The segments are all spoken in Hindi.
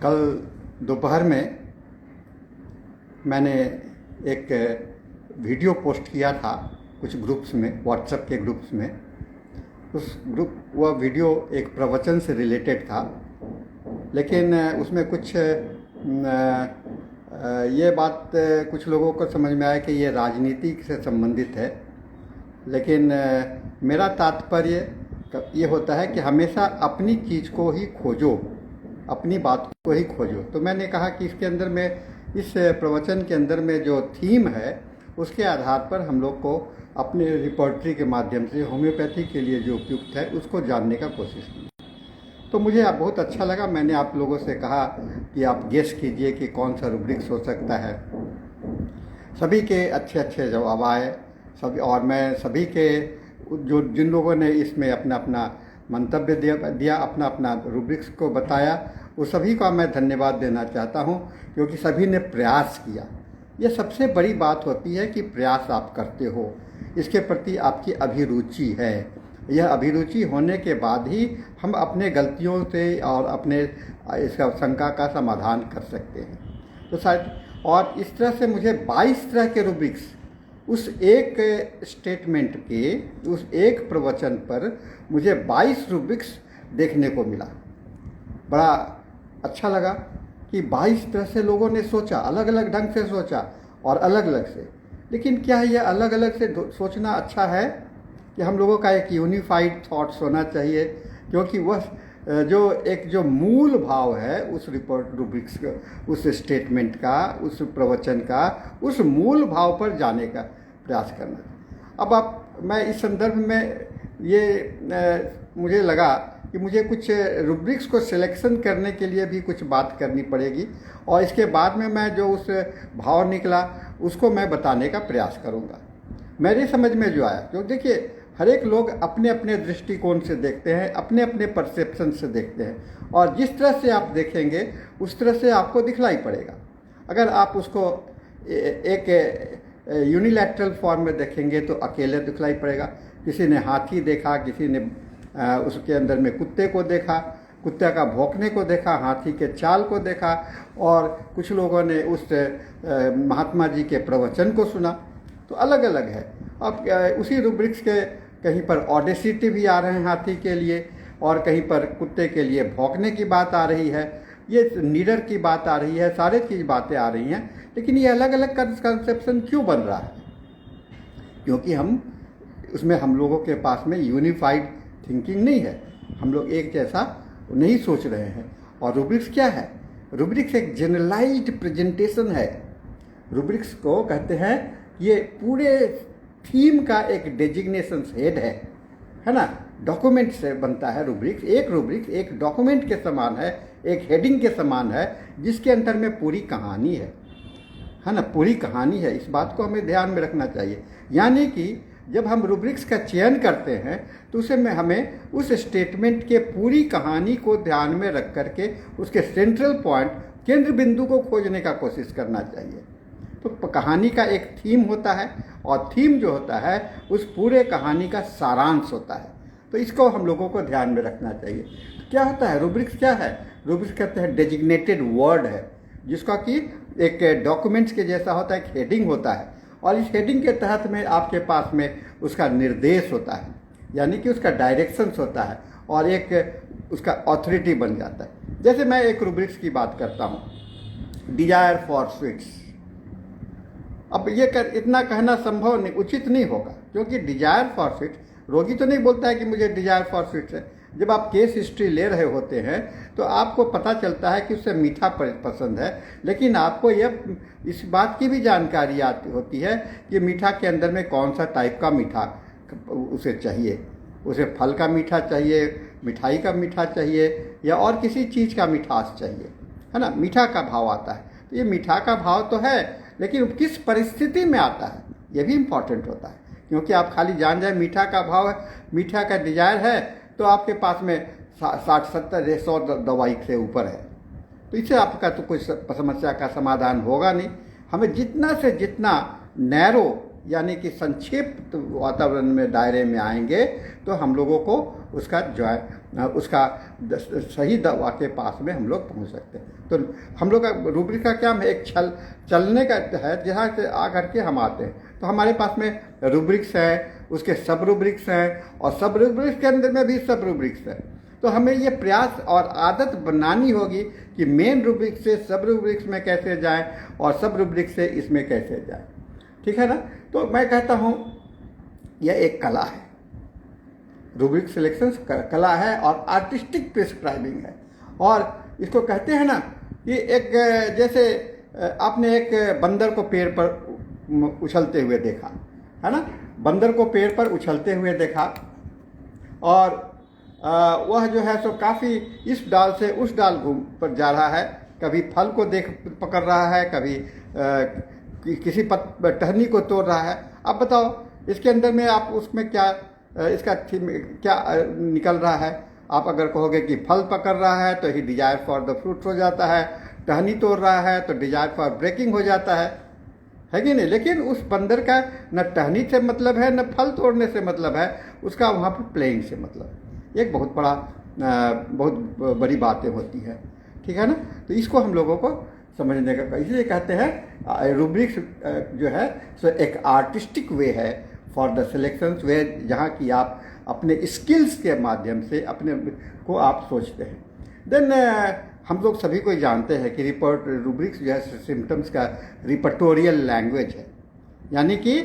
कल दोपहर में मैंने एक वीडियो पोस्ट किया था कुछ ग्रुप्स में, व्हाट्सएप के ग्रुप्स में। वह वीडियो एक प्रवचन से रिलेटेड था, लेकिन उसमें कुछ ये बात कुछ लोगों को समझ में आया कि ये राजनीति से संबंधित है। लेकिन मेरा तात्पर्य ये होता है कि हमेशा अपनी चीज़ को ही खोजो, अपनी बात को ही खोजो। तो मैंने कहा कि इसके अंदर में, इस प्रवचन के अंदर में जो थीम है उसके आधार पर हम लोग को अपने रिपोर्टरी के माध्यम से होम्योपैथी के लिए जो उपयुक्त है उसको जानने का कोशिश की। तो मुझे बहुत अच्छा लगा। मैंने आप लोगों से कहा कि आप गेस कीजिए कि कौन सा रूब्रिक्स हो सकता है। सभी के अच्छे अच्छे जवाब आए सभी, और मैं सभी के जिन लोगों ने इसमें अपना अपना मंतव्य दिया, अपना अपना रूब्रिक्स को बताया, वो सभी का मैं धन्यवाद देना चाहता हूँ, क्योंकि सभी ने प्रयास किया। ये सबसे बड़ी बात होती है कि प्रयास आप करते हो, इसके प्रति आपकी अभिरुचि है। यह अभिरुचि होने के बाद ही हम अपने गलतियों से और अपने इसका शंका का समाधान कर सकते हैं। तो शायद, और इस तरह से मुझे 22 तरह के रूब्रिक्स उस एक स्टेटमेंट के, उस एक प्रवचन पर मुझे 22 रूब्रिक्स देखने को मिला। बड़ा अच्छा लगा कि 22 तरह से लोगों ने सोचा, अलग अलग ढंग से सोचा और अलग अलग से। लेकिन क्या यह अलग अलग से सोचना अच्छा है कि हम लोगों का एक यूनिफाइड थॉट्स होना चाहिए? क्योंकि वह जो मूल भाव है उस रूब्रिक्स का, उस स्टेटमेंट का, उस प्रवचन का, उस मूल भाव पर जाने का प्रयास करना। अब मैं इस संदर्भ में मुझे लगा कि मुझे कुछ रूब्रिक्स को सिलेक्शन करने के लिए भी कुछ बात करनी पड़ेगी, और इसके बाद में मैं जो उस भाव निकला उसको मैं बताने का प्रयास करूँगा। मेरी समझ में जो आया, क्योंकि देखिए हर एक लोग अपने अपने दृष्टिकोण से देखते हैं, अपने अपने परसेप्शन से देखते हैं, और जिस तरह से आप देखेंगे उस तरह से आपको दिखलाई पड़ेगा। अगर आप उसको एक यूनिलैटरल फॉर्म में देखेंगे तो अकेले दिखलाई पड़ेगा। किसी ने हाथी देखा, किसी ने उसके अंदर में कुत्ते को देखा, कुत्ते का भौंकने को देखा, हाथी के चाल को देखा, और कुछ लोगों ने उस महात्मा जी के प्रवचन को सुना। तो अलग अलग है। अब उसी रूब्रिक्स के कहीं पर ऑडेसिटी भी आ रहे हैं हाथी के लिए, और कहीं पर कुत्ते के लिए भौंकने की बात आ रही है, ये नीडर की बात आ रही है, सारे चीज़ बातें आ रही हैं। लेकिन ये अलग अलग कंसेप्शन क्यों बन रहा है? क्योंकि हम लोगों के पास में यूनिफाइड थिंकिंग नहीं है, हम लोग एक जैसा नहीं सोच रहे हैं। और रूब्रिक्स क्या है? रूब्रिक्स एक जनरलाइज्ड प्रेजेंटेशन है। रूब्रिक्स को कहते हैं, ये पूरे थीम का एक डेजिग्नेशन हेड है ना। डॉक्यूमेंट से बनता है रूब्रिक्स। रूब्रिक्स एक डॉक्यूमेंट के समान है, एक हेडिंग के समान है, जिसके अंदर में पूरी कहानी है ना, पूरी कहानी है। इस बात को हमें ध्यान में रखना चाहिए। यानी कि जब हम रूब्रिक्स का चयन करते हैं तो उसे में हमें उस स्टेटमेंट के पूरी कहानी को ध्यान में रख करके उसके सेंट्रल पॉइंट, केंद्र बिंदु को खोजने का कोशिश करना चाहिए। तो कहानी का एक थीम होता है, और थीम जो होता है उस पूरे कहानी का सारांश होता है। तो इसको हम लोगों को ध्यान में रखना चाहिए। तो क्या होता है रूब्रिक्स? क्या है रूब्रिक्स? कहते हैं डेजिग्नेटेड वर्ड है, जिसका कि एक डॉक्यूमेंट्स के जैसा होता है, एक हेडिंग होता है, और इस हेडिंग के तहत में आपके पास में उसका निर्देश होता है, यानी कि उसका डायरेक्शंस होता है, और एक उसका ऑथोरिटी बन जाता है। जैसे मैं एक रूब्रिक्स की बात करता हूँ, डिजायर फॉर स्वीट्स। अब ये इतना कहना संभव नहीं, उचित नहीं होगा, क्योंकि डिजायर फॉर स्वीट्स, रोगी तो नहीं बोलता है कि मुझे डिजायर फॉर स्वीट्स है। जब आप केस हिस्ट्री ले रहे होते हैं तो आपको पता चलता है कि उसे मीठा पसंद है, लेकिन आपको यह इस बात की भी जानकारी होती है कि मीठा के अंदर में कौन सा टाइप का मीठा उसे चाहिए। उसे फल का मीठा चाहिए, मिठाई का मीठा चाहिए, या और किसी चीज़ का मिठास चाहिए, है ना। मीठा का भाव आता है। तो ये मीठा का भाव तो है, लेकिन किस परिस्थिति में आता है ये भी इम्पॉर्टेंट होता है। क्योंकि आप खाली जान जाए मीठा का भाव है, मीठा का डिजायर है, तो आपके पास में 60-70-100 दवाई से ऊपर है, तो इससे आपका तो कोई समस्या का समाधान होगा नहीं। हमें जितना से जितना नैरो, यानी कि संक्षिप्त वातावरण में, दायरे में आएंगे, तो हम लोगों को उसका उसका सही दवा के पास में हम लोग पहुंच सकते हैं। तो हम लोग का रूब्रिक का क्या है, एक चलने का है जहाँ से आकर के हम आते हैं। तो हमारे पास में रूब्रिक्स है, उसके सब रूब्रिक्स हैं, और सब रूब्रिक्स के अंदर में भी सब रूब्रिक्स है। तो हमें ये प्रयास और आदत बनानी होगी कि मेन रूब्रिक से सब रूब्रिक्स में कैसे जाएं और सब रूब्रिक से इसमें कैसे जाएं। ठीक है ना। तो मैं कहता हूँ यह एक कला है, रूब्रिक सिलेक्शन कला है और आर्टिस्टिक प्रिस्क्राइबिंग है। और इसको कहते हैं ना कि एक जैसे आपने एक बंदर को पेड़ पर उछलते हुए देखा है ना, बंदर को पेड़ पर उछलते हुए देखा, और वह जो है सो काफ़ी इस डाल से उस डाल घूम पर जा रहा है, कभी फल को पकड़ रहा है, कभी किसी टहनी को तोड़ रहा है। अब बताओ इसके अंदर में आप उसमें क्या इसका क्या निकल रहा है। आप अगर कहोगे कि फल पकड़ रहा है तो he desire for the fruit हो जाता है, टहनी तोड़ रहा है तो डिजायर फॉर ब्रेकिंग हो जाता है कि नहीं। लेकिन उस बंदर का न टहनी से मतलब है, न फल तोड़ने से मतलब है, उसका वहाँ पर प्लेइंग से मतलब है। एक बहुत बड़ी बातें होती है, ठीक है ना। तो इसको हम लोगों को समझने का, इसलिए कहते हैं रूब्रिक्स जो है सो एक आर्टिस्टिक वे है फॉर द सिलेक्शंस, वे जहाँ की आप अपने स्किल्स के माध्यम से अपने को आप सोचते हैं। देन हम लोग सभी को जानते हैं कि रूब्रिक्स जो है सिम्टम्स का रिपर्टोरियल लैंग्वेज है, यानी कि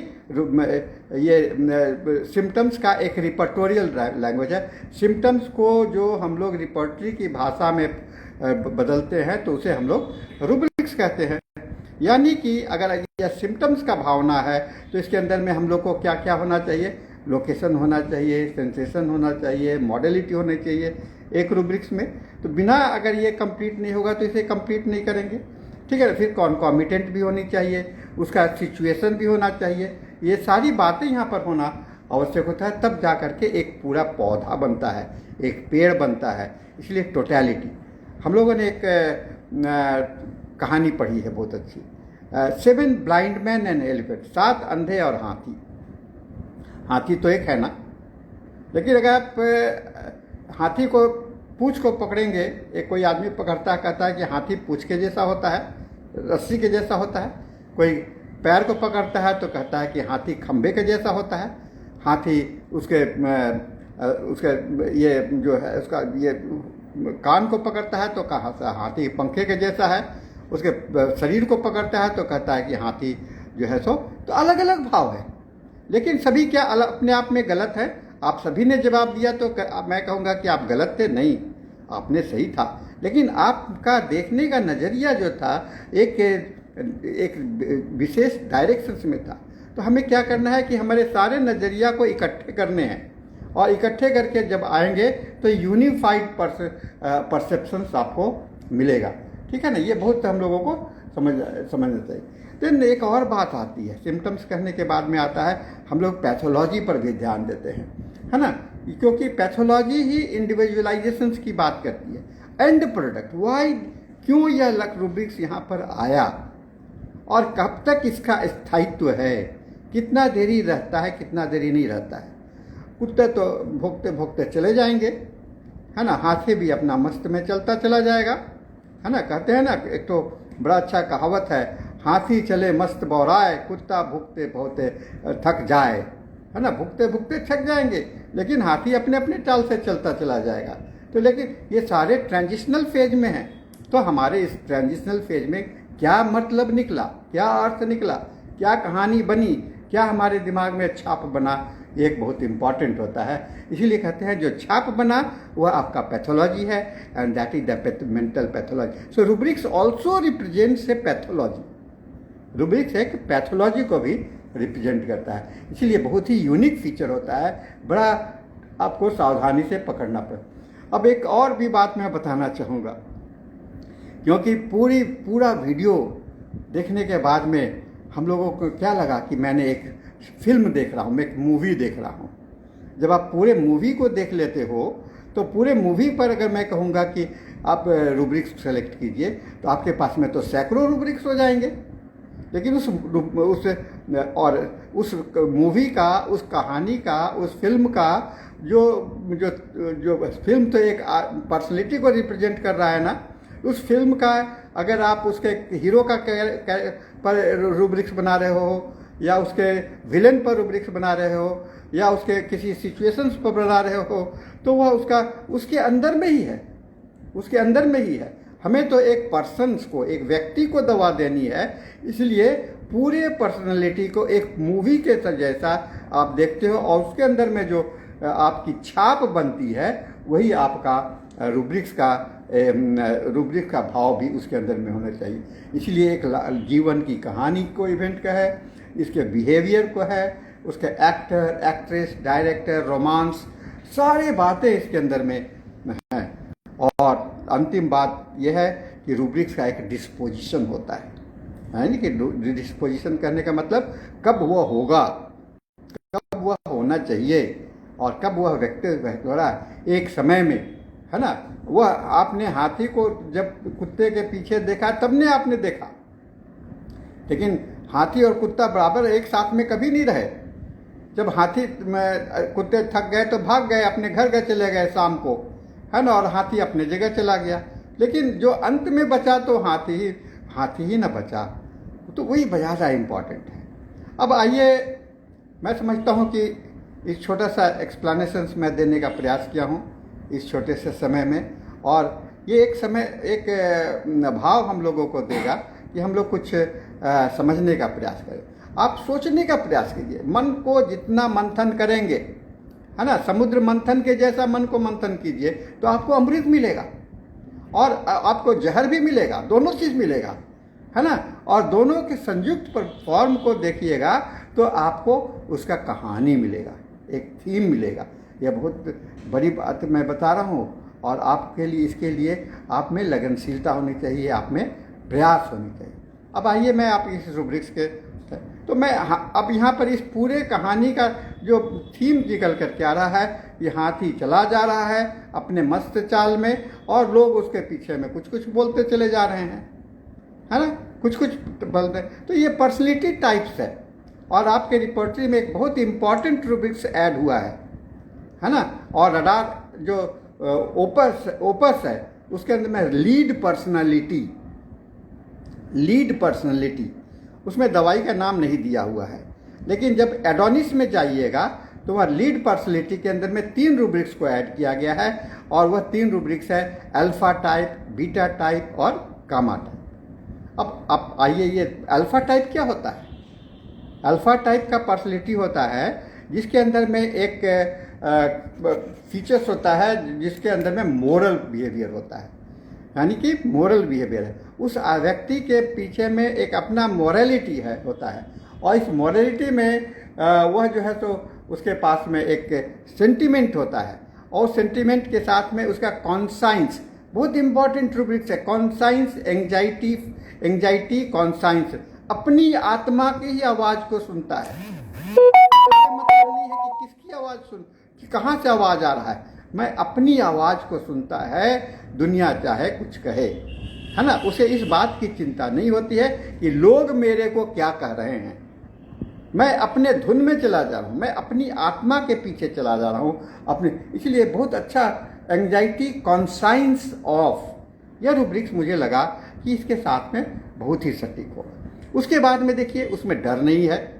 ये सिम्टम्स का एक रिपर्टोरियल लैंग्वेज है। सिम्टम्स को जो हम लोग रिपर्टरी की भाषा में बदलते हैं तो उसे हम लोग रूब्रिक्स कहते हैं। यानी कि अगर यह सिम्टम्स का भावना है तो इसके अंदर में हम लोग को क्या क्या होना चाहिए, लोकेशन होना चाहिए, सेंसेशन होना चाहिए, मॉडलिटी होनी चाहिए एक रूब्रिक्स में। तो बिना अगर ये कंप्लीट नहीं होगा तो इसे कंप्लीट नहीं करेंगे, ठीक है। फिर कॉन्कॉमिटेंट भी होनी चाहिए, उसका सिचुएशन भी होना चाहिए, ये सारी बातें यहाँ पर होना आवश्यक होता है, तब जा करके एक पूरा पौधा बनता है, एक पेड़ बनता है। इसलिए टोटैलिटी। हम लोगों ने एक कहानी पढ़ी है बहुत अच्छी, 7 ब्लाइंड मैन एंड एलिफेंट, 7 अंधे और हाथी। हाथी तो एक है ना, लेकिन अगर आप हाथी को पूंछ को पकड़ेंगे, एक कोई आदमी पकड़ता है, कहता है कि हाथी पूंछ के जैसा होता है, रस्सी के जैसा होता है। कोई पैर को पकड़ता है तो कहता है कि हाथी खंबे के जैसा होता है। हाथी उसके ये जो है उसका ये कान को पकड़ता है तो कहा हाथी पंखे के जैसा है। उसके शरीर को पकड़ता है तो कहता है कि हाथी जो है सो। तो अलग अलग भाव है, लेकिन सभी क्या अपने आप में गलत है। आप सभी ने जवाब दिया तो मैं कहूँगा कि आप गलत थे, नहीं, आपने सही था, लेकिन आपका देखने का नज़रिया जो था एक विशेष डायरेक्शन में था। तो हमें क्या करना है कि हमारे सारे नज़रिया को इकट्ठे करने हैं, और इकट्ठे करके जब आएंगे तो यूनिफाइड परसेप्शंस आपको मिलेगा, ठीक है ना। ये बहुत हम लोगों को समझना चाहिए। देन एक और बात आती है, सिम्टम्स कहने के बाद में आता है हम लोग पैथोलॉजी पर भी ध्यान देते हैं, है ना, क्योंकि पैथोलॉजी ही इंडिविजुअलाइजेशंस की बात करती है। एंड प्रोडक्ट, वाई, क्यों यह रूब्रिक्स यहाँ पर आया और कब तक इसका स्थायित्व है, कितना देरी रहता है, कितना देरी नहीं रहता है। कुत्ते तो भोगते भोगते चले जाएंगे, है ना, हाथी भी अपना मस्त में चलता चला जाएगा, है ना। कहते हैं ना, एक तो बड़ा अच्छा कहावत है, हाथी चले मस्त बौराए, कुत्ता भुगते भोगते थक जाए, है ना। भुगते भुगते थक जाएंगे, लेकिन हाथी अपने अपने चाल से चलता चला जाएगा। तो लेकिन ये सारे ट्रांजिशनल फेज में हैं। तो हमारे इस ट्रांजिशनल फेज में क्या मतलब निकला, क्या अर्थ निकला, क्या कहानी बनी, क्या हमारे दिमाग में छाप बना, एक बहुत इंपॉर्टेंट होता है। इसीलिए कहते हैं जो छाप बना वह आपका पैथोलॉजी है, and that is the mental pathology. So rubrics also represents A pathology. Rubrics एक पैथोलॉजी को भी रिप्रेजेंट करता है, इसीलिए बहुत ही यूनिक फीचर होता है, बड़ा आपको सावधानी से पकड़ना पड़ता। अब एक और भी बात मैं बताना चाहूँगा, क्योंकि पूरा वीडियो देखने के बाद में हम लोगों को क्या लगा कि मैंने एक फिल्म देख रहा हूँ, मैं एक मूवी देख रहा हूँ। जब आप पूरे मूवी को देख लेते हो तो पूरे मूवी पर अगर मैं कहूँगा कि आप रूब्रिक्स सेलेक्ट कीजिए तो आपके पास में तो सैकड़ों रूब्रिक्स हो जाएंगे, लेकिन उस और उस मूवी का, उस कहानी का, उस फिल्म का जो जो जो फिल्म तो एक पर्सनैलिटी को रिप्रेजेंट कर रहा है ना, उस फिल्म का अगर आप उसके हीरो का पर रूब्रिक्स बना रहे हो, या उसके विलेन पर रूब्रिक्स बना रहे हो, या उसके किसी सिचुएशंस पर बना रहे हो, तो वह उसके अंदर में ही है, उसके अंदर में ही है। हमें तो एक पर्सन्स को, एक व्यक्ति को दवा देनी है, इसलिए पूरे पर्सनालिटी को एक मूवी के जैसा आप देखते हो, और उसके अंदर में जो आपकी छाप बनती है वही आपका रूब्रिक्स का भाव भी उसके अंदर में होना चाहिए। इसलिए एक जीवन की कहानी को इवेंट का है, इसके बिहेवियर को है, उसके एक्टर, एक्ट्रेस, डायरेक्टर, रोमांस, सारे बातें इसके अंदर में हैं। और अंतिम बात यह है कि रूब्रिक्स का एक डिस्पोजिशन होता है नहीं कि डिस्पोजिशन करने का मतलब कब वह होगा, कब वह होना चाहिए, और कब वह व्यक्ति थोड़ा एक समय में, है ना। वह आपने हाथी को जब कुत्ते के पीछे देखा तब ने आपने देखा, लेकिन हाथी और कुत्ता बराबर एक साथ में कभी नहीं रहे। जब कुत्ते थक गए तो भाग गए, अपने घर चले गए शाम को, है ना, और हाथी अपने जगह चला गया। लेकिन जो अंत में बचा तो हाथी ही ना बचा, तो वही ज़्यादा इम्पॉर्टेंट है। अब आइए, मैं समझता हूँ कि इस छोटा सा एक्सप्लेनेशंस मैं देने का प्रयास किया हूँ इस छोटे से समय में, और ये एक भाव हम लोगों को देगा कि हम लोग कुछ समझने का प्रयास करें। आप सोचने का प्रयास कीजिए, मन को जितना मंथन करेंगे, है ना, समुद्र मंथन के जैसा मन को मंथन कीजिए तो आपको अमृत मिलेगा, और आपको जहर भी मिलेगा, दोनों चीज़ मिलेगा, है ना। और दोनों के संयुक्त फॉर्म को देखिएगा तो आपको उसका कहानी मिलेगा, एक थीम मिलेगा। यह बहुत बड़ी बात मैं बता रहा हूँ, और आपके लिए, इसके लिए आप में लगनशीलता होनी चाहिए, आप में प्रयास होनी चाहिए। अब आइए, मैं आप इस रूब्रिक्स के, तो मैं अब यहाँ पर इस पूरे कहानी का जो थीम निकल करके आ रहा है, ये हाथी चला जा रहा है अपने मस्त चाल में, और लोग उसके पीछे में कुछ कुछ बोलते चले जा रहे हैं, है ना, कुछ कुछ बोलते। तो ये पर्सनैलिटी टाइप्स है, और आपके रिपोर्टरी में एक बहुत इंपॉर्टेंट रूब्रिक्स ऐड हुआ है ना। और रडार जो ओपस है उसके अंदर में लीड पर्सनालिटी, उसमें दवाई का नाम नहीं दिया हुआ है, लेकिन जब एडोनिस में जाइएगा तो वह लीड पर्सनालिटी के अंदर में 3 रूब्रिक्स को ऐड किया गया है, और वह 3 रूब्रिक्स है अल्फा टाइप, बीटा टाइप और गामा टाइप। अब आइए, ये अल्फा टाइप क्या होता है? अल्फा टाइप का पर्सनालिटी होता है जिसके अंदर में एक फीचर्स होता है जिसके अंदर में मोरल बिहेवियर होता है, यानी कि मोरल बिहेवियर है, उस व्यक्ति के पीछे में एक अपना मोरालिटी होता है, और इस मोरालिटी में वह जो है तो उसके पास में एक सेंटिमेंट होता है, और सेंटिमेंट के साथ में उसका कॉन्साइंस, बहुत इंपॉर्टेंट रूब्रिक्स है, कॉन्साइंस, एंजाइटी कॉन्साइंस, अपनी आत्मा की ही आवाज़ को सुनता है। मतलब नहीं है कि किसकी आवाज़ कि कहाँ से आवाज़ आ रहा है, मैं अपनी आवाज़ को सुनता है, दुनिया चाहे कुछ कहे, है ना। उसे इस बात की चिंता नहीं होती है कि लोग मेरे को क्या कह रहे हैं, मैं अपने धुन में चला जा रहा हूँ, मैं अपनी आत्मा के पीछे चला जा रहा हूँ अपने। इसलिए बहुत अच्छा एंजाइटी कॉन्साइंस ऑफ, यह रूब्रिक्स मुझे लगा कि इसके साथ में बहुत ही सटीक होगा। उसके बाद में देखिए, उसमें डर नहीं है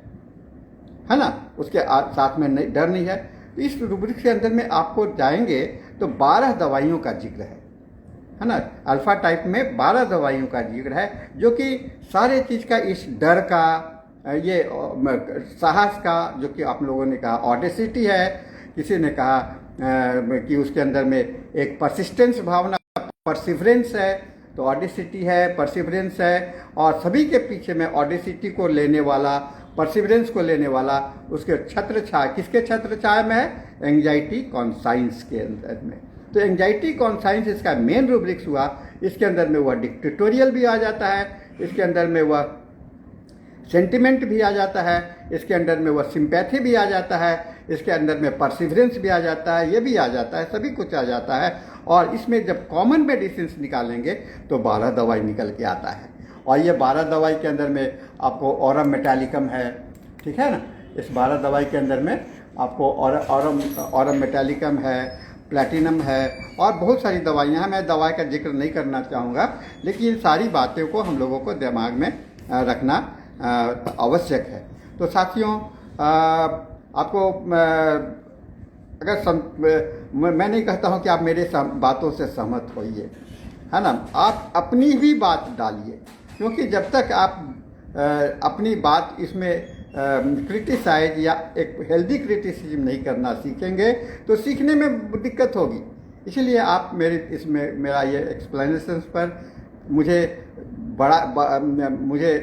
ना, उसके साथ में डर नहीं है। तो इस रूब्रिक्स के अंदर में आपको जाएंगे तो 12 दवाइयों का जिक्र है ना। अल्फा टाइप में 12 दवाइयों का जिक्र है, जो कि सारे चीज़ का, इस डर का, ये साहस का, जो कि आप लोगों ने कहा ऑडेसिटी है, किसी ने कहा कि उसके अंदर में एक परसिस्टेंस भावना, परसिवरेंस है, तो ऑडेसिटी है, परसिवरेंस है, और सभी के पीछे में ऑडेसिटी को लेने वाला, परसिवरेंस को लेने वाला, उसके छत्र छाया, किसके छत्र छाया में है? एंजाइटी कॉन्साइंस के अंदर में। तो एंजाइटी कॉन्साइंस इसका मेन रूब्रिक्स हुआ। इसके अंदर में वह डिक्टेटोरियल भी आ जाता है, इसके अंदर में वह सेंटिमेंट भी आ जाता है, इसके अंदर में वह सिंपैथी भी आ जाता है, इसके अंदर में परसिवरेंस भी आ जाता है, ये भी आ जाता है, सभी कुछ आ जाता है। और इसमें जब कॉमन मेडिसिन निकालेंगे तो 12 दवाई निकल के आता है, और ये 12 दवाई के अंदर में आपको ऑरम मेटालिकम है, ठीक है ना। इस 12 दवाई के अंदर में आपको ऑरम मेटालिकम है, प्लैटिनम है और बहुत सारी दवाइयाँ हैं। मैं दवाई का जिक्र नहीं करना चाहूँगा, लेकिन इन सारी बातों को हम लोगों को दिमाग में रखना आवश्यक है। तो साथियों, आपको मैं नहीं कहता हूँ कि आप मेरे बातों से सहमत होइए, है ना। आप अपनी भी बात डालिए, क्योंकि जब तक आप अपनी बात इसमें क्रिटिसाइज या एक हेल्दी क्रिटिसिज्म नहीं करना सीखेंगे तो सीखने में दिक्कत होगी। इसलिए आप मेरा ये एक्सप्लेनेशन पर मुझे मुझे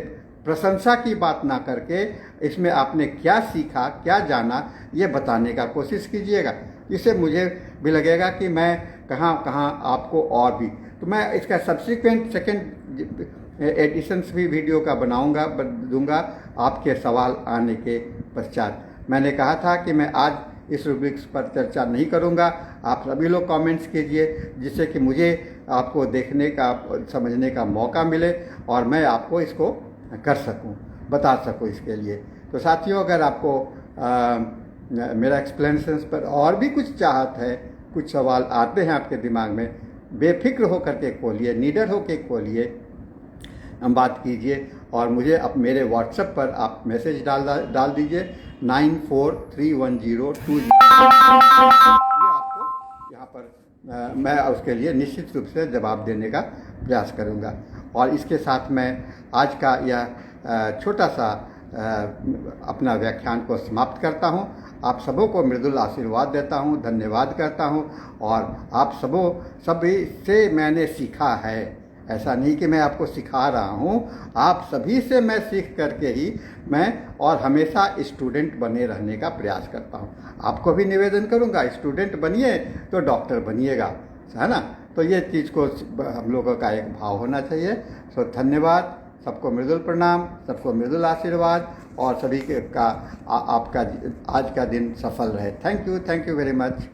प्रशंसा की बात ना करके इसमें आपने क्या सीखा, क्या जाना, ये बताने का कोशिश कीजिएगा। इससे मुझे भी लगेगा कि मैं कहाँ कहाँ आपको और भी, तो मैं इसका सब्सिक्वेंट सेकेंड एडिशंस भी वीडियो का दूंगा आपके सवाल आने के पश्चात। मैंने कहा था कि मैं आज इस रूब्रिक्स पर चर्चा नहीं करूंगा। आप सभी लोग कमेंट्स कीजिए, जिससे कि मुझे आपको देखने का, समझने का मौका मिले और मैं आपको इसको कर सकूं, बता सकूं इसके लिए। तो साथियों, अगर आपको मेरा एक्सप्लेनेशन पर और भी कुछ चाहत है, कुछ सवाल आते हैं आपके दिमाग में, बेफिक्र होकर के खोलिए, निडर होकर खोलिए, हम बात कीजिए। और मुझे अब मेरे व्हाट्सएप पर आप मैसेज डाल दीजिए 943102। ये आपको यहाँ पर मैं उसके लिए निश्चित रूप से जवाब देने का प्रयास करूँगा। और इसके साथ मैं आज का यह छोटा सा अपना व्याख्यान को समाप्त करता हूँ। आप सबों को मृदुल आशीर्वाद देता हूँ, धन्यवाद करता हूँ। और आप सभी से मैंने सीखा है, ऐसा नहीं कि मैं आपको सिखा रहा हूँ, आप सभी से मैं सीख करके ही मैं और हमेशा स्टूडेंट बने रहने का प्रयास करता हूँ। आपको भी निवेदन करूँगा, स्टूडेंट बनिए तो डॉक्टर बनिएगा, है ना। तो ये चीज़ को हम लोगों का एक भाव होना चाहिए। सो धन्यवाद, सबको मृदुल प्रणाम, सबको मृदुल आशीर्वाद और सभी का आपका आज का दिन सफल रहे। Thank you very much.